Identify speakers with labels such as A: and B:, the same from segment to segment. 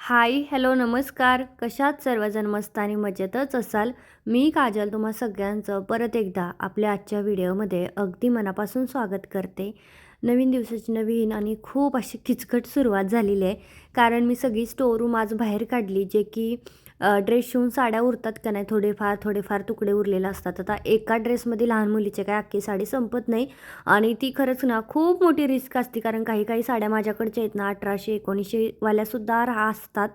A: हाय, hello, नमस्कार. कशात सर्वजण मस्त आणि मजेतच असाल. मी काजल तुम्हा सगळ्यांचं परत एकदा आपल्या आजच्या व्हिडिओमध्ये अगदी मनापासून स्वागत करते. नवीन दिवसाची नवीन आणि खूप अशी किचकट सुरुवात झालेली आहे. कारण मी सगळी स्टोर रूम आज बाहेर काढली, जे की ड्रेस शिवून साड्या उरतात का नाही, थोडेफार तुकडे उरलेले असतात. आता एका ड्रेसमध्ये लहान मुलीचे काय अख्खी साडी संपत नाही आणि ती खरंच ना खूप मोठी रिस्क असते. कारण काही साड्या माझ्याकडच्या आहेत ना 1800-1900 वाल्यासुद्धा असतात,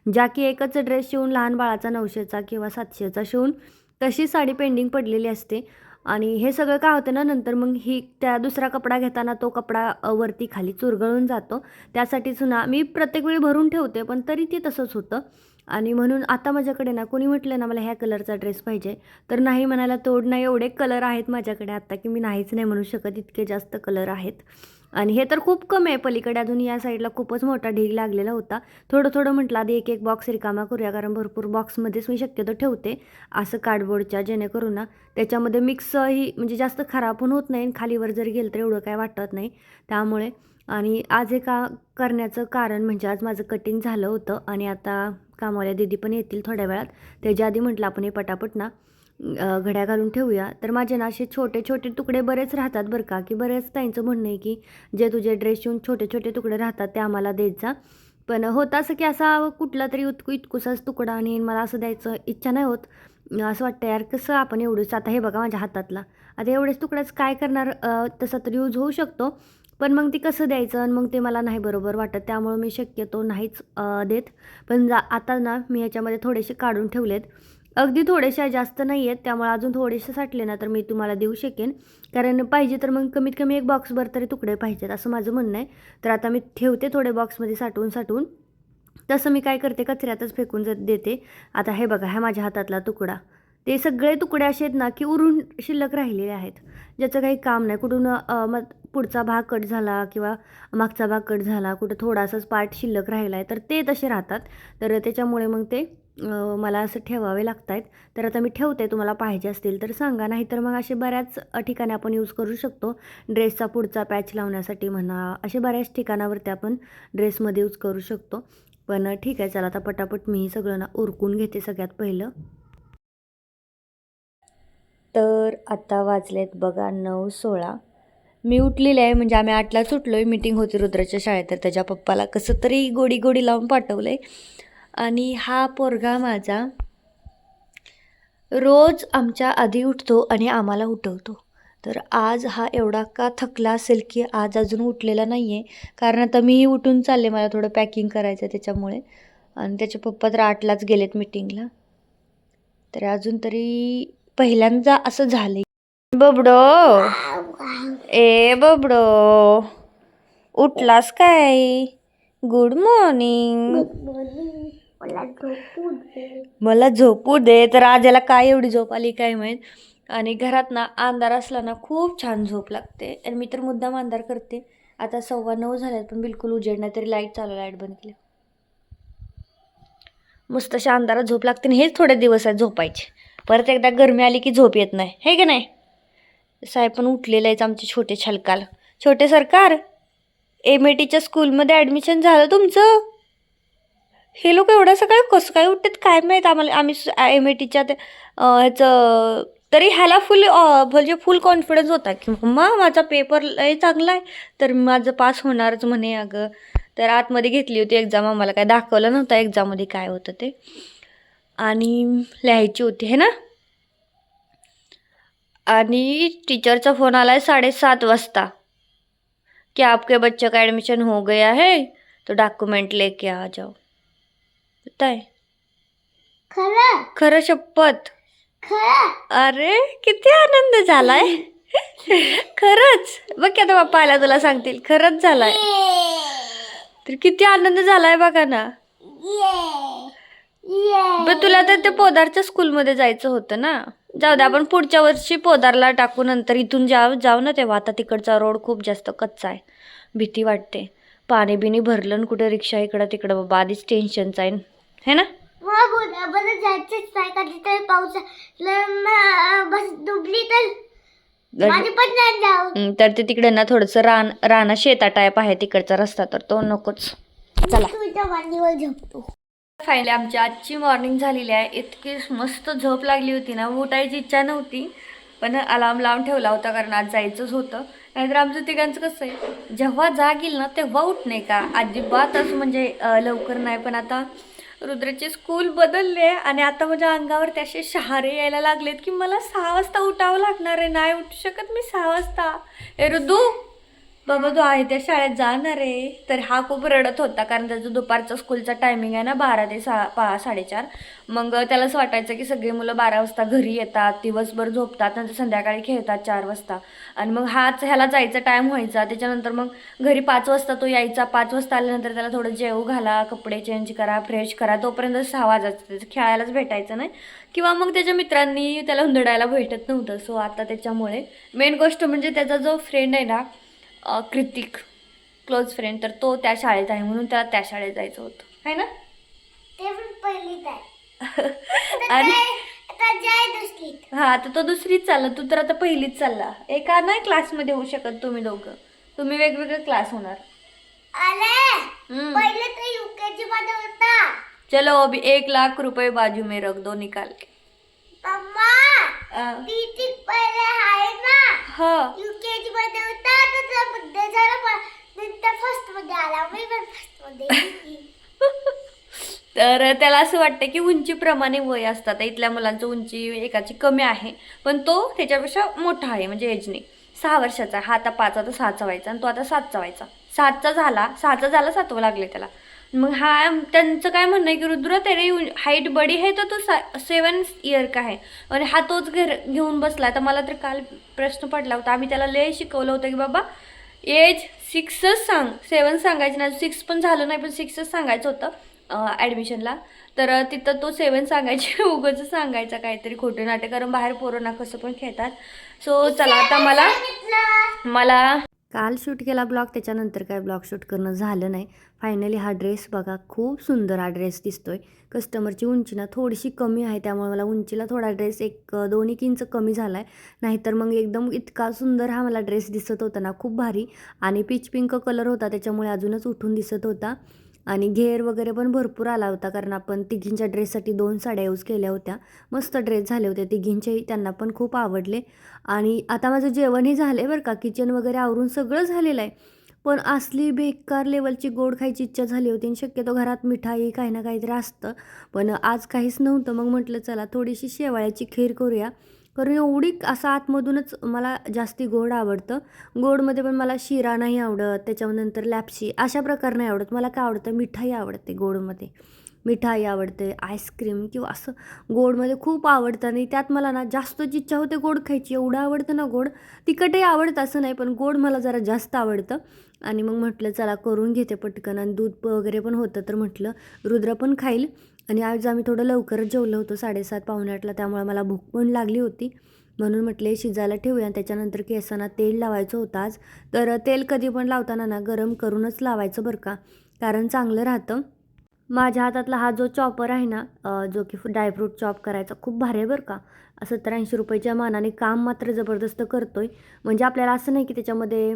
A: ज्या की एकच ड्रेस शिवून लहान बाळाचा 900चा किंवा 700चा शिवून तशी साडी पेंडिंग पडलेली असते. आणि हे सगळं काय होतं ना, नंतर मग त्या दुसरा कपडा घेताना तो कपडा वरती खाली चुरगळून जातो. त्यासाठीच ना मी प्रत्येक वेळी भरून ठेवते, पण तरी ते तसंच होतं. आणि म्हणून आता माझ्याकडे ना कोणी म्हटलं ना मला ह्या कलरचा ड्रेस पाहिजे, तर नाही म्हणायला तोड नाही. एवढे कलर आहेत माझ्याकडे आत्ता की मी नाहीच नाही म्हणू शकत, इतके जास्त कलर आहेत. आणि हे तर खूप कमी आहे. पलीकडे अजून या साईडला खूपच मोठा ढीग लागलेला होता. थोडं म्हटलं आधी एक बॉक्स रिकामा करूया, कारण भरपूर बॉक्समध्येच मी शक्यतो ठेवते असं कार्डबोर्डच्या, जेणेकरून ना त्याच्यामध्ये मिक्सही म्हणजे जास्त खराब पण होत नाही आणि खालीवर जरी गेलं तर एवढं काय वाटत नाही त्यामुळे. आणि आज हे करण्याचं कारण म्हणजे आज माझं कटिंग झालं होतं आणि आता कामवाल्या दीदी पण येतील थोड्या वेळात. त्याच्या आधी म्हटलं आपण हे पटापट ना घड्या घालून ठेवूया. तर माझे ना असे छोटे छोटे तुकडे बरेच राहतात बरं का, की बरेच ताईंचं म्हणणं आहे की जे तुझे ड्रेस शिवून छोटे छोटे तुकडे राहतात ते आम्हाला देत जा. पण होतं असं की असा कुठला तरी इतकुसाच तुकडा आणि मला असं द्यायचं इच्छा नाही होत. असं वाटतं यार कसं आपण एवढंच, आता हे बघा माझ्या हातातला, आता एवढेच तुकड्याच काय करणार, तसा तर यूज होऊ शकतो. पण मग ते कसं द्यायचं आणि मग ते मला नाही बरोबर वाटत, त्यामुळं मी शक्यतो नाहीच देत. पण आता ना मी ह्याच्यामध्ये थोडेसे काढून ठेवलेत. अगदी थोडेसे, जास्त नाही आहेत, त्यामुळे अजून थोडेसे साठले ना तर मी तुम्हाला देऊ शकेन. कारण पाहिजे तर मग कमीत कमी एक बॉक्सभर तरी तुकडे पाहिजेत असं माझं म्हणणं आहे. तर आता मी ठेवते थोडे बॉक्समध्ये साठवून. तसं मी काय करते, कचऱ्यातच फेकून देते. आता हे बघा, हा माझ्या हातातला तुकडा, ते सगळे तुकडे असे आहेत ना की उरून शिल्लक राहिलेले आहेत, ज्याचं काही काम नाही. कुठून मग पुढचा भाग कट झाला किंवा मागचा भाग कट झाला, कुठं थोडासाच पार्ट शिल्लक राहिला आहे, तर ते तसे राहतात. तर त्याच्यामुळे मग ते मला असं ठेवावे लागत आहेत. तर आता मी ठेवते, तुम्हाला पाहिजे असतील तर सांगा. नाही तर मग असे बऱ्याच ठिकाणी आपण यूज करू शकतो. ड्रेसचा पुढचा पॅच लावण्यासाठी म्हणा, असे बऱ्याच ठिकाणावरती आपण ड्रेसमध्ये यूज करू शकतो. पण ठीक आहे, चला आता पटापट मी सगळं ना उरकून घेते सगळ्यात पहिलं. तर आता वाजलेत बघा 9:16. मी उठलेली आहे, म्हणजे आम्ही 8लाच उठलो आहे. मीटिंग होती रुद्राच्या शाळेत, तर त्याच्या पप्पाला कसं तरी गोडी लावून पाठवलं आहे. आणि हा पोरगा माझा रोज आमच्या आधी उठतो आणि आम्हाला उठवतो. तर आज हा एवढा का थकला असेल की आज अजून उठलेला नाही आहे. कारण आता मीही उठून चालले, मला थोडं पॅकिंग करायचं आहे त्याच्यामुळे. आणि त्याचे पप्पा तर 8लाच गेलेत मीटिंगला. तर अजून तरी पहिल्यांदा असं झालं. बबडो, ए बबडो, उठलास काय? Good morning. मला झोपू दे. तर आज याला काय एवढी झोप आली काय माहीत. आणि घरात ना अंधार असला ना खूप छान झोप लागते, आणि मी तर मुद्दाम अंधार करते. आता 9:15 झाल्यात पण बिलकुल उजेड नाही, तरी लाईट चालू, लाईट बंद केली. मस्त अशा अंधारात झोप लागते. हेच थोडे दिवस आहेत झोपायचे, परत एकदा गरमी आली की झोप येत नाही, हे की नाही. साहेब पण उठलेले आहेत आमचे छोटे छलकाल. छोटे सरकार, MATच्या स्कूलमध्ये ॲडमिशन झालं तुमचं? हे लोक एवढं सकाळी कसं काय उठतात काय माहीत. आम्ही MATच्या ह्याचं, तरी ह्याला म्हणजे फुल कॉन्फिडन्स होता की मम्मा माझा पेपर लय चांगला आहे, तर माझं पास होणारच म्हणे. अगं, तर आतमध्ये घेतली होती एक्झाम, आम्हाला काय दाखवलं नव्हतं एक्झाममध्ये काय होतं ते, आणि लिहायची होती है ना. आणि टीचरचा फोन आला आहे 7:30 वाजता कि आपके बच्चे का एडमिशन हो गया है, तो डॉक्युमेंट लेके आ जाओ. आहे खरं खरं, शपथ खरं. अरे किती आनंद झालाय. खरंच बघ की, आता पप्पा आला तुला सांगतील खरंच झालाय. तर किती आनंद झालाय बघा ना. पण तुला तर ते पोदारच्या स्कूलमध्ये जायचं होतं ना. जाऊ दे, आपण पुढच्या वर्षी पोदारला टाकू, नंतर इथून जाऊ ना तेव्हा. आता तिकडचा रोड खूप जास्त कच्चा आहे, भीती वाटते. पाणी बिनी भरलं आणि कुठे रिक्षा इकडं तिकडं, बाबा आधीच टेन्शनच आहे है ना. तर ते तिकडे ना थोडंसं राणा शेता टाईप आहे तिकडचा रस्ता, तर तो नकोच. चला
B: तुझ्या मांडीवर झोपतो.
A: फायनली आमची आजची मॉर्निंग झालेली आहे. इतकी मस्त झोप लागली होती ना, उठायची इच्छा नव्हती, पण अलार्म लावून ठेवला होता कारण आज जायचंच होतं. नाहीतर आमचं तिघांचं कसं आहे, जेव्हा जाग येईल ना तेव्हा उठ नाही का अजिबात असं म्हणजे लवकर नाही. पण आता रुद्राचे स्कूल बदलले आणि आता माझ्या अंगावर त्याचे शहारे यायला लागलेत की मला 6 वाजता उठावं लागणार आहे. नाही उठू शकत मी 6 वाजता. ए रुद्दू बाबा तू आहे त्या शाळेत जाणार आहे. तर हा खूप रडत होता कारण त्याचं दुपारचं स्कूलचा टायमिंग आहे ना 12 ते 4:30. मग त्याला असं वाटायचं की सगळी मुलं 12 वाजता घरी येतात, दिवसभर झोपतात, नंतर संध्याकाळी खेळतात 4 वाजता. आणि मग ह्याला जायचा टाईम व्हायचा. त्याच्यानंतर मग घरी 5 वाजता तो यायचा. 5 वाजता आल्यानंतर त्याला थोडं जेवू घाला, कपडे चेंज करा, फ्रेश करा, तोपर्यंत 6 वाजायचं. त्याचं खेळायलाच भेटायचं नाही किंवा मग त्याच्या मित्रांनी त्याला हुंदडायला भेटत नव्हतं. सो आता त्याच्यामुळे मेन गोष्ट म्हणजे त्याचा जो फ्रेंड आहे ना कृतिक, क्लोज फ्रेंड, तर तो त्या शाळेत आहे म्हणून त्याला त्या शाळेत जायचं होतं आहे ना.
B: ते पण पहिलीच आहे.
A: आणि
B: दुसरीत.
A: हा आता तो दुसरीच चालला, तू तर आता पहिलीच चालला. एका नाही क्लासमध्ये होऊ शकत तुम्ही दोघं, तुम्ही वेगवेगळे क्लास होणार.
B: पहिले तर युकेजी मध्ये होता.
A: चलो अभी 1 लाख रुपए बाजू में रख दो निकाल के.
B: टीटी पहिले आहे ना.
A: हाँ
B: युकेजी मध्ये होता, त्याचा बर्थडे झाला, नंतर फर्स्ट मध्ये आला. मी पण फर्स्ट मध्ये.
A: तर त्याला असं वाटतं की उंचीप्रमाणे वय असतात. इथल्या मुलांचं उंची एकाची कमी आहे, पण तो त्याच्यापेक्षा मोठा आहे म्हणजे एजने. 6 वर्षाचा. हा आता 5, आता 6चा व्हायचा आणि तो आता 7चा व्हायचा. 7चा झाला 7वं लागले त्याला. मग हा त्यांचं काय म्हणणं आहे की रुद्र तेरी हाईट बडी है तो तू 7 ईयर का है. आणि हा तोच घेऊन बसला. तर मला तर काल प्रश्न पडला होता. आम्ही त्याला लय शिकवलं होतं की बाबा एज 6च सांग, 7 सांगायचं नाही. 6 पण झालं नाही, पण 6च सांगायचं होतं ॲडमिशनला. तर तिथं तो 7 सांगायचे. उगाच सांगायचा काहीतरी खोटं नाटक, कारण बाहेर पोरांना कसं पण खेळतात. सो चला आता मला काल शूट केला ब्लॉग, त्याच्यानंतर काय ब्लॉग शूट करणं झालं नाही. फायनली हा ड्रेस बघा, खूप सुंदर हा ड्रेस दिसतोय. कस्टमरची उंची ना थोडीशी कमी आहे, त्यामुळे मला उंचीला थोडा ड्रेस 1-2 इंच कमी झाला आहे. नाहीतर मग एकदम इतका सुंदर हा मला ड्रेस दिसत होता ना, खूप भारी. आणि पीच पिंक कलर होता, त्याच्यामुळे अजूनच उठून दिसत होता. आणि घेर वगैरे पण भरपूर आला होता कारण आपण तिघींच्या ड्रेससाठी 2 साड्या यूज केल्या होत्या. मस्त ड्रेस झाले होते तिघींचेही, त्यांना पण खूप आवडले. आणि आता माझं जेवणही झालं आहे बरं का, किचन वगैरे आवरून सगळं झालेलं आहे. पण असली बेकार लेवलची गोड खायची इच्छा झाली होती आणि शक्यतो घरात मिठाई काही ना काहीतरी असतं, पण आज काहीच नव्हतं. मग म्हटलं चला थोडीशी शेवाळ्याची खीर करूया. कारण एवढी असं आतमधूनच मला जास्ती गोड आवडतं. गोडमध्ये पण मला शिरा नाही आवडत, त्याच्यानंतर लॅप्सी अशा प्रकार नाही आवडत. मला काय आवडतं, मिठाई आवडते गोडमध्ये. मिठाई आवडते, आईस्क्रीम किंवा असं गोडमध्ये खूप आवडतं. आणि त्यात मला ना जास्तच इच्छा होते गोड खायची. एवढं आवडतं ना गोड. तिखटही आवडतं असं नाही, पण गोड मला जरा जास्त आवडतं. आणि मग म्हटलं चला करून घेते पटकन. आणि दूध वगैरे पण होतं, तर म्हटलं रुद्र पण खाईल. आणि आज आम्ही थोडं लवकरच जेवलो होतो, 7:30 पावणे 8ला, त्यामुळे मला भूक पण लागली होती. म्हणून म्हटले शिजायला ठेवूया. त्याच्यानंतर केसांना तेल लावायचं होतं आज. तर तेल कधी पण लावताना ना गरम करूनच लावायचं बरं का, कारण चांगलं राहतं. माझ्या हातातला हा जो चॉपर आहे ना, जो की ड्रायफ्रूट चॉप करायचा, खूप भारी आहे बरं का. 70-80 रुपयाच्या मानाने काम मात्र जबरदस्त करतो आहे. म्हणजे आपल्याला असं नाही की त्याच्यामध्ये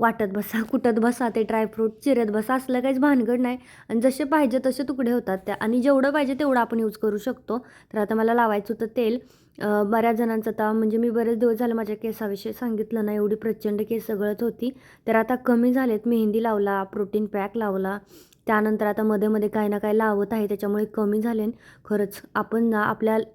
A: वाटत बसा, कुटत बसा, ते ड्रायफ्रूट चिरत बसा, असलं काहीच भानगड नाही. आणि जसे पाहिजे तसे तुकडे होतात त्या, आणि जेवढं पाहिजे तेवढं आपण यूज करू शकतो. तर आता मला लावायचं होतं तेल. बऱ्याच जणांचं आता म्हणजे मी बरेच दिवस झाले माझ्या केसाविषयी सांगितलं नाही, एवढी प्रचंड केस गळत होती. तर आता कमी झालेत. मेहंदी लावला, प्रोटीन पॅक लावला, त्यानंतर आता मध्ये काही ना काही लावत आहे, त्याच्यामुळे कमी झाले. खरंच आपण ना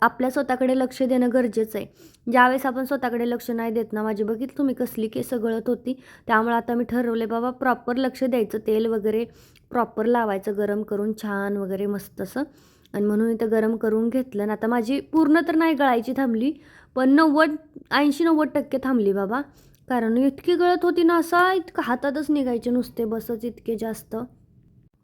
A: आपल्या स्वतःकडे लक्ष देणं गरजेचं आहे. ज्यावेळेस आपण स्वतःकडे लक्ष नाही देत ना, माझी बघितलं तुम्ही कसली केस गळत होती. त्यामुळे आता मी ठरवले बाबा प्रॉपर लक्ष द्यायचं, तेल वगैरे प्रॉपर लावायचं गरम करून छान वगैरे मस्त असं. आणि म्हणून इथं गरम करून घेतलं. आणि आता माझी पूर्ण तर नाही गळायची थांबली, पण 80-90% थांबली बाबा. कारण इतकी गळत होती ना, असा इतकं हातातच निघायचे नुसते बसच इतके जास्त.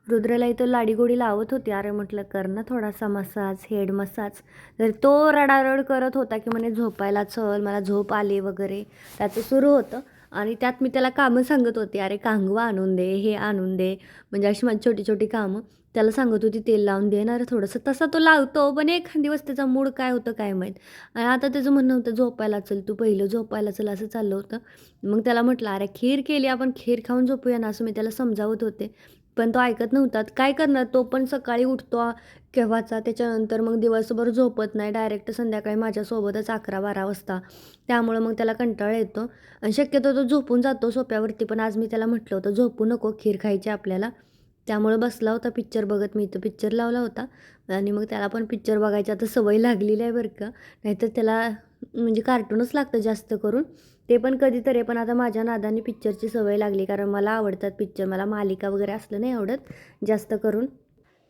A: रुद्रला इथं लाडीगोडी लावत होती. अरे म्हटलं कर ना थोडासा मसाज, हेड मसाज. तर तो रडारड करत होता की म्हणे झोपायला चल, मला झोप आली वगैरे, त्याचं सुरू होतं. आणि त्यात मी त्याला कामं सांगत होते, अरे कांगवा आणून दे, हे आणून दे, म्हणजे अशी माझी छोटी छोटी कामं त्याला सांगत होती. तेल लावून देणार थोडंसं, तसा तो लावतो, पण एखाद दिवस त्याचा मूड काय होतं काय माहीत. आणि आता त्याचं म्हणणं होतं झोपायला चल, तू पहिलं झोपायला चल, असं चाललं होतं. मग त्याला म्हटलं अरे खीर केली, आपण खीर खाऊन झोपूया ना, असं मी त्याला समजावत होते. पण तो ऐकत नव्हता. काय करणार, तो पण सकाळी उठतो केव्हाचा, त्याच्यानंतर मग दिवसभर झोपत नाही. डायरेक्ट संध्याकाळी माझ्यासोबतच 11-12 वाजता. त्यामुळं मग त्याला कंटाळा येतो आणि शक्यतो तो झोपून जातो सोफ्यावरती. पण आज मी त्याला म्हटलं होतं, "झोपू नको, खीर खायची आपल्याला." त्यामुळं बसला होता पिक्चर बघत. मी इथं पिक्चर लावला होता आणि मग त्याला पण पिक्चर बघायची आता सवय लागलेली आहे बरं का. नाहीतर त्याला म्हणजे कार्टूनच लागतं जास्त करून. ते पण कधीतरी, पण आता माझ्या नादाने पिक्चरची सवय लागली, कारण मला आवडतात पिक्चर. मला मालिका वगैरे असलं नाही आवडत जास्त करून.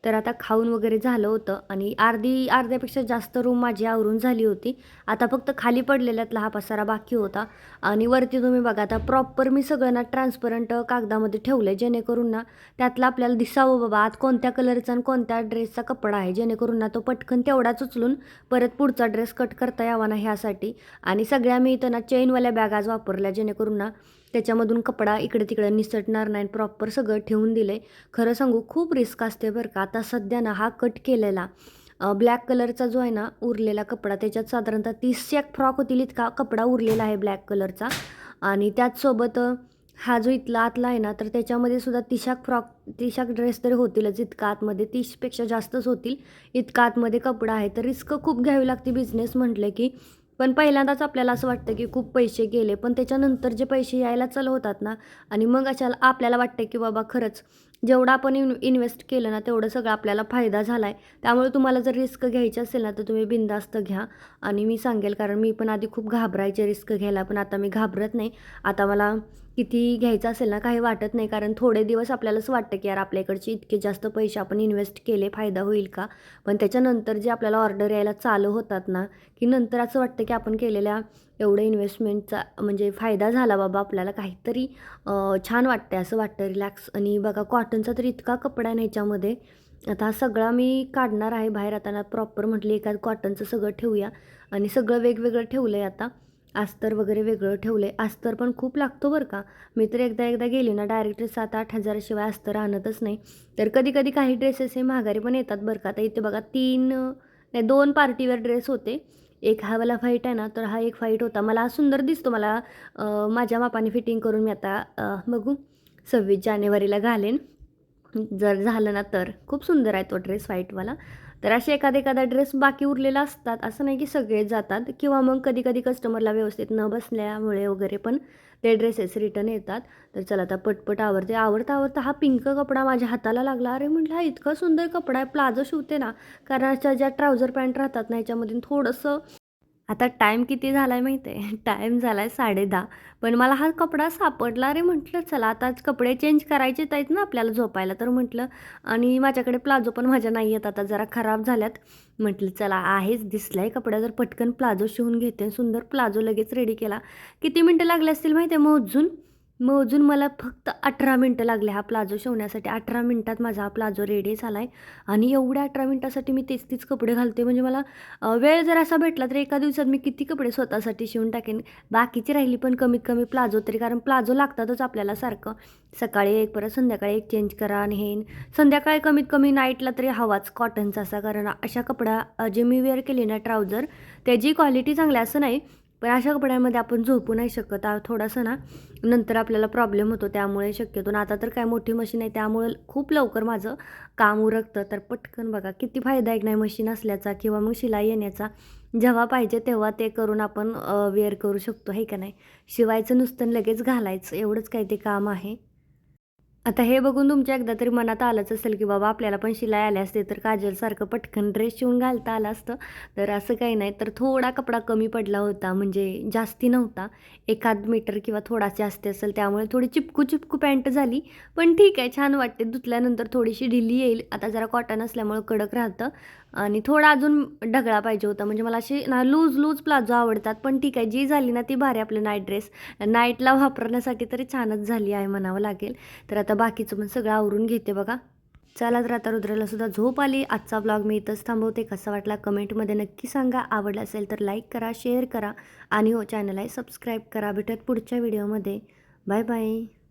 A: तर आता खाऊन वगैरे झालं होतं आणि अर्ध्यापेक्षा जास्त रूम माझी आवरून झाली होती. आता फक्त खाली पडलेल्यातला हा पसारा बाकी होता आणि वरती तुम्ही बघा, आता प्रॉपर मी सगळं ना ट्रान्सपरंट कागदामध्ये ठेवलं आहे, जेणेकरून ना त्यातलं आपल्याला दिसावं बाबा आत कोणत्या कलरचा आणि कोणत्या ड्रेसचा कपडा आहे, जेणेकरून ना तो पटकन तेवढाच उचलून परत पुढचा ड्रेस कट करता यावा ना ह्यासाठी. आणि सगळ्या मी इथं ना चेनवाल्या बॅग आज वापरल्या, जेणेकरून ना त्याच्यामधून कपडा इकडे-तिकडे निसटणार नाही. प्रॉपर सगळं ठेवून दिलं आहे. खरं सांगू खूप रिस्क असते बरं का. आता सध्या ना हा कट केलेला ब्लॅक कलरचा जो आहे ना उरलेला कपडा, त्याच्यात साधारणतः 30 एक फ्रॉक होतील इतका कपडा उरलेला आहे ब्लॅक कलरचा. आणि त्याचसोबत हा जो इथला आतला आहे ना, तर त्याच्यामध्ये सुद्धा 30 एक ड्रेस तरी होतीलच इतका आतमध्ये, 30पेक्षा जास्तच होतील इतका आतमध्ये कपडा आहे. तर रिस्क खूप घ्यावी लागते बिझनेस म्हटलं की. पण पहिल्यांदाच आपल्याला असं वाटतं की खूप पैसे गेले, पण त्याच्यानंतर जे पैसे यायला चालू होतात ना आणि मग आपल्याला वाटतं की बाबा खरंच जेवढं आपण इन्व्हेस्ट केलं ना तेवढं सगळं आपल्याला फायदा झाला आहे. त्यामुळे तुम्हाला जर रिस्क घ्यायची असेल ना तर तुम्ही बिनधास्त घ्या. आणि मी सांगेल, कारण मी पण आधी खूप घाबरायचे रिस्क घ्यायला, पण आता मी घाबरत नाही. आता मला किती घ्यायचं असेल ना काही वाटत नाही, कारण थोडे दिवस आपल्याला असं वाटतं की यार आपल्या इकडचे इतके जास्त पैसे आपण इन्व्हेस्ट केले, फायदा होईल का? पण त्याच्यानंतर जे आपल्याला ऑर्डर यायला चालू होतात ना, की नंतर असं वाटतं की आपण केलेल्या एवढं इन्व्हेस्टमेंटचा म्हणजे फायदा झाला बाबा आपल्याला, काहीतरी छान वाटतं असं वाटतं, रिलॅक्स. आणि बघा कॉटनचा तर इतका कपडा आहे ना ह्याच्यामध्ये. आता हा सगळा मी काढणार आहे बाहेर. आता प्रॉपर म्हटली एखाद कॉटनचं सगळं ठेवूया आणि सगळं वेगवेगळं ठेवलं आहे आता. अस्तर वगैरे वेगळं ठेवलं आहे. अस्तर पण खूप लागतो बरं का. मी तर एकदा गेली ना डायरेक्ट 7-8 हजाराशिवाय अस्तर आणतच नाही. तर कधी-कधी काही ड्रेसेस हे महागारी पण येतात बरं का. आता इथे बघा 2 पार्टीवेअर ड्रेस होते. एक हा वाला व्हाईट आहे ना, तर हा एक व्हाईट होता. मला हा सुंदर दिसतो. मला माझ्या मापाने फिटिंग करून मी आता बघू 26 जानेवारीला घालेन. जर झालं ना तर. खूप सुंदर आहे तो ड्रेस व्हाईटवाला. तर असे एखादा ड्रेस बाकी उरलेला असतात. असं नाही की सगळेच जातात, किंवा मग कधी-कधी कस्टमरला व्यवस्थित न बसल्यामुळे वगैरे पण ते ड्रेसेस रिटर्न येतात. तर चला आता पटपट आवरते. आवरता हा पिंक कपडा माझ्या हाताला लागला. अरे म्हटलं हा इतका सुंदर कपडा आहे. प्लाझो शिवते ना, कारण अशा ज्या ट्राउझर पॅन्ट राहतात ना, ह्याच्यामधून थोडंसं. आता टाईम किती झाला आहे माहिती आहे? टाईम झाला आहे 10:30. पण मला हा कपडा सापडला. अरे म्हटलं चला आता आज कपडे चेंज करायचेच आहेत ना आपल्याला झोपायला, तर म्हटलं. आणि माझ्याकडे प्लाझो पण माझ्या नाही आहेत, आता जरा खराब झाल्यात. म्हटलं चला आहेच दिसला आहे कपडा, तर पटकन प्लाझो शिवून घेते. सुंदर प्लाझो लगेच रेडी केला. किती मिनटं लागले असतील माहिती आहे मोजून मला फक्त 18 मिनटं लागले हा प्लाझो शिवण्यासाठी. 18 मिनटात माझा हा प्लाझो रेडी झाला आहे. आणि एवढ्या 18 मिनटासाठी मी तेच कपडे घालते. म्हणजे मला वेळ जर असा भेटला तर एका दिवसात मी किती कपडे स्वतःसाठी शिवून टाकेन. बाकीची राहिली पण कमीत कमी प्लाझो तरी, कारण प्लाझो लागतातच आपल्याला सारखं. सकाळी एक, परत संध्याकाळी एक चेंज करा आणि हे. संध्याकाळी कमीत कमी नाईटला तरी हवाच कॉटनचा असा, कारण अशा कपडा जे मी वेअर केले ना ट्राउझर, त्याची क्वालिटी चांगली असं नाही, पण अशा कपड्यांमध्ये आपण झोपू नाही शकत. थोडंसं ना नंतर आपल्याला प्रॉब्लेम होतो, त्यामुळे शक्यतो ना आता तर काय मोठी मशीन आहे त्यामुळे खूप लवकर माझं काम उरकतं. तर पटकन बघा किती फायदा आहे नाही मशीन असल्याचा, किंवा मग शिलाई येण्याचा. जेव्हा पाहिजे तेव्हा ते करून आपण वेअर करू शकतो, आहे का नाही. शिवायचं नुसतं लगेच घालायचं, एवढंच काय ते काम आहे. आता हे बघून तुमच्या एकदा तरी मनात आलंच असेल की बाबा आपल्याला पण शिलाई आली असते तर काजलसारखं पटकन ड्रेस शिवून घालता आलं असतं. तर असं काही नाही, तर थोडा कपडा कमी पडला होता, म्हणजे जास्ती नव्हता. 1 मीटर किंवा थोडा जास्ती असेल, त्यामुळे थोडी चिपकू पॅन्ट झाली. पण ठीक आहे, छान वाटते. धुतल्यानंतर थोडीशी ढिली येईल. आता जरा कॉटन असल्यामुळं कडक राहतं. आणि थोडा अजून ढगळा पाहिजे होता. म्हणजे मला अशी ना लूज प्लाझो आवडतात. पण ठीक आहे, जी झाली ना ती भारी. आपलं नाईट ड्रेस नाईटला वापरण्यासाठी तरी छानच झाली आहे म्हणावं लागेल. तर आता बाकीचं पण सगळं आवरून घेते बघा. चला तर आता रुद्राला सुद्धा झोप आली. आजचा ब्लॉग मी इथंच थांबवते. कसा वाटला कमेंटमध्ये नक्की सांगा. आवडला असेल तर लाईक करा, शेअर करा आणि चॅनल आहे सबस्क्राईब करा. भेटूयात पुढच्या व्हिडिओमध्ये. Bye bye.